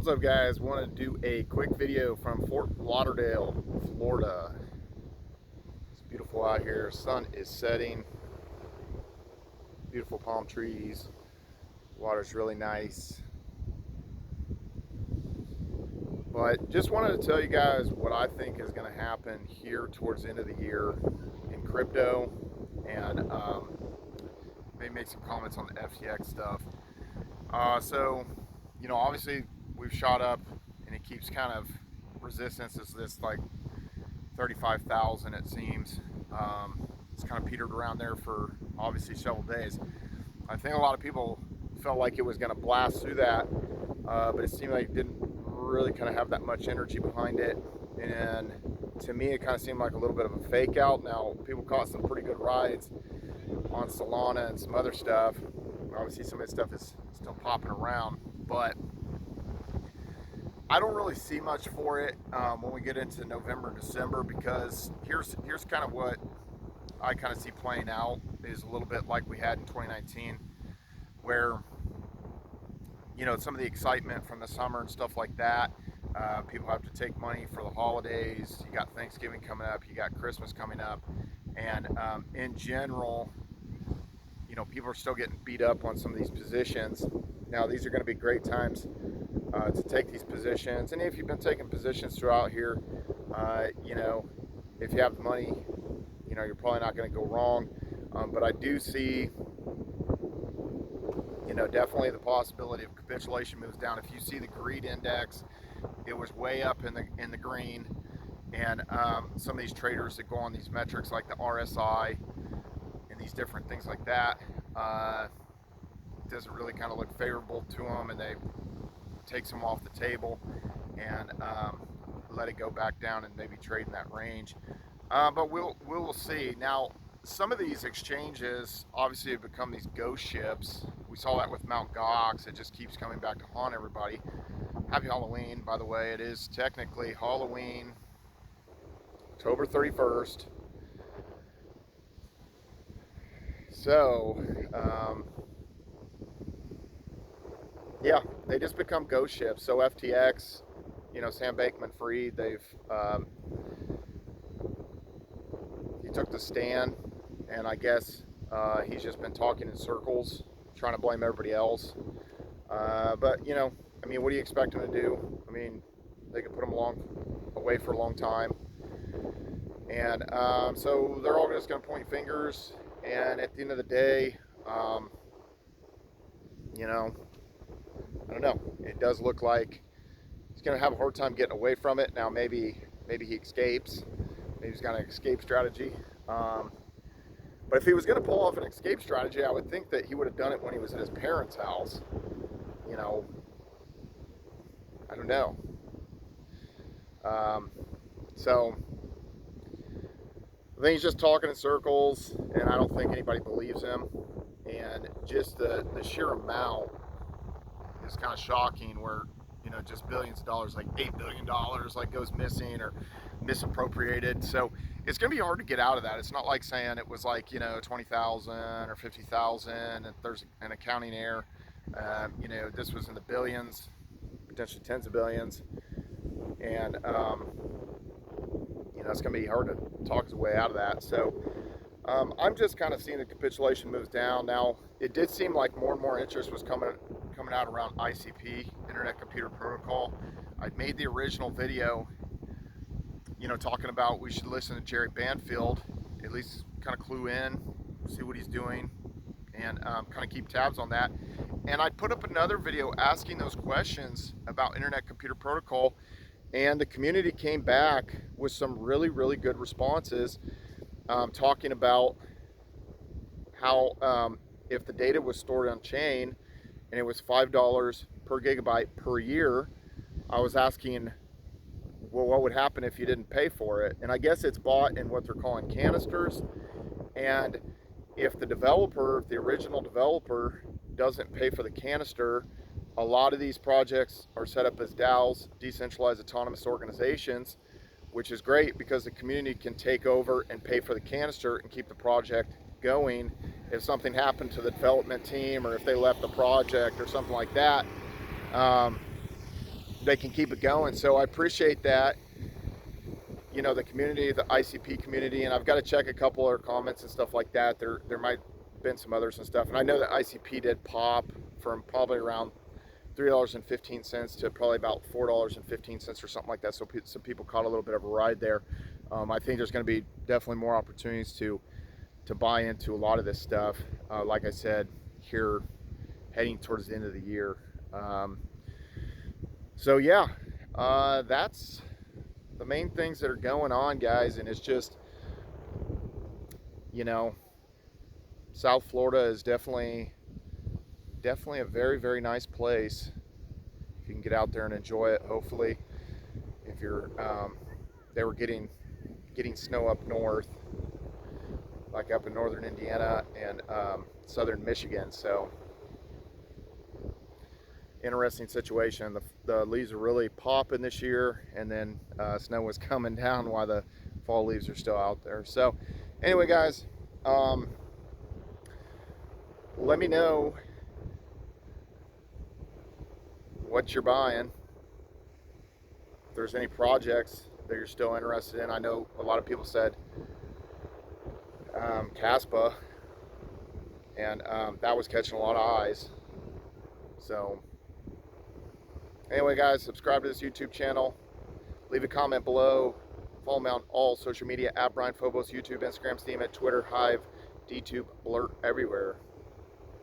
What's up, guys? Want to do a quick video from Fort Lauderdale, Florida. It's beautiful out here. Sun is setting. Beautiful palm trees. Water's really nice. But just wanted to tell you guys what I think is going to happen here towards the end of the year in crypto, and maybe make some comments on the FTX stuff. Obviously we've shot up, and it keeps kind of resistance is this like 35,000, it seems. It's kind of petered around there for obviously several days. I think a lot of people felt like it was going to blast through that, but it seemed like it didn't really kind of have that much energy behind it. And to me, it kind of seemed like a little bit of a fake out. Now, people caught some pretty good rides on Solana and some other stuff. Obviously, some of this stuff is still popping around, but I don't really see much for it when we get into November and December, because here's kind of what I kind of see playing out is a little bit like we had in 2019, where some of the excitement from the summer and stuff like that, people have to take money for the holidays. You got Thanksgiving coming up, you got Christmas coming up, and in general, people are still getting beat up on some of these positions. Now, these are going to be great times to take these positions, and if you've been taking positions throughout here, if you have the money, you're probably not going to go wrong. But I do see, definitely the possibility of capitulation moves down. If you see the greed index, it was way up in the green, and some of these traders that go on these metrics like the RSI and these different things like that, doesn't really kind of look favorable to them, and they takes them off the table and let it go back down and maybe trade in that range. But we'll see. Now, some of these exchanges obviously have become these ghost ships. We saw that with Mt. Gox. It just keeps coming back to haunt everybody. Happy Halloween, by the way. It is technically Halloween, October 31st. So, yeah, they just become ghost ships. So FTX, Sam Bankman-Fried, he took the stand, and I guess he's just been talking in circles, trying to blame everybody else. But what do you expect him to do? They could put him away for a long time, and so they're all just going to point fingers. And at the end of the day, I don't know. It does look like he's going to have a hard time getting away from it. Now, maybe he escapes. Maybe he's got an escape strategy. But if he was going to pull off an escape strategy, I would think that he would have done it when he was at his parents' house. I don't know. So I think he's just talking in circles, and I don't think anybody believes him. And just the sheer amount is kind of shocking, where just billions of dollars, like $8 billion, like goes missing or misappropriated. So it's going to be hard to get out of that. It's not like saying it was like 20,000 or 50,000 and there's an accounting error. This was in the billions, potentially tens of billions, and it's going to be hard to talk his way out of that. So I'm just kind of seeing the capitulation moves down. Now, it did seem like more and more interest was coming out around ICP, Internet Computer Protocol. I made the original video, talking about we should listen to Jerry Banfield, at least kind of clue in, see what he's doing, and kind of keep tabs on that. And I put up another video asking those questions about Internet Computer Protocol, and the community came back with some really, really good responses, talking about how if the data was stored on chain and it was $5 per gigabyte per year, I was asking, well, what would happen if you didn't pay for it? And I guess it's bought in what they're calling canisters. And if the original developer doesn't pay for the canister, a lot of these projects are set up as DAOs, decentralized autonomous organizations, which is great because the community can take over and pay for the canister and keep the project going. If something happened to the development team, or if they left the project or something like that, they can keep it going. So I appreciate that. You know, the community, the ICP community, and I've got to check a couple other comments and stuff like that. There might have been some others and stuff. And I know that ICP did pop from probably around $3.15 to probably about $4.15 or something like that. So some people caught a little bit of a ride there. I think there's going to be definitely more opportunities to buy into a lot of this stuff. Like I said, here heading towards the end of the year. So yeah, that's the main things that are going on, guys. And it's just, you know, South Florida is definitely a very, very nice place. If you can get out there and enjoy it, hopefully. If you're, they were getting snow up north, like up in northern Indiana and southern Michigan. So interesting situation. The leaves are really popping this year, and then snow was coming down while the fall leaves are still out there. So anyway, guys, let me know what you're buying. If there's any projects that you're still interested in. I know a lot of people said Caspa, and that was catching a lot of eyes. So anyway, guys, subscribe to this YouTube channel. Leave a comment below. Follow me on all social media at Brian Phobos, YouTube, Instagram, Steam, at Twitter, Hive, DTube, Blurt, everywhere.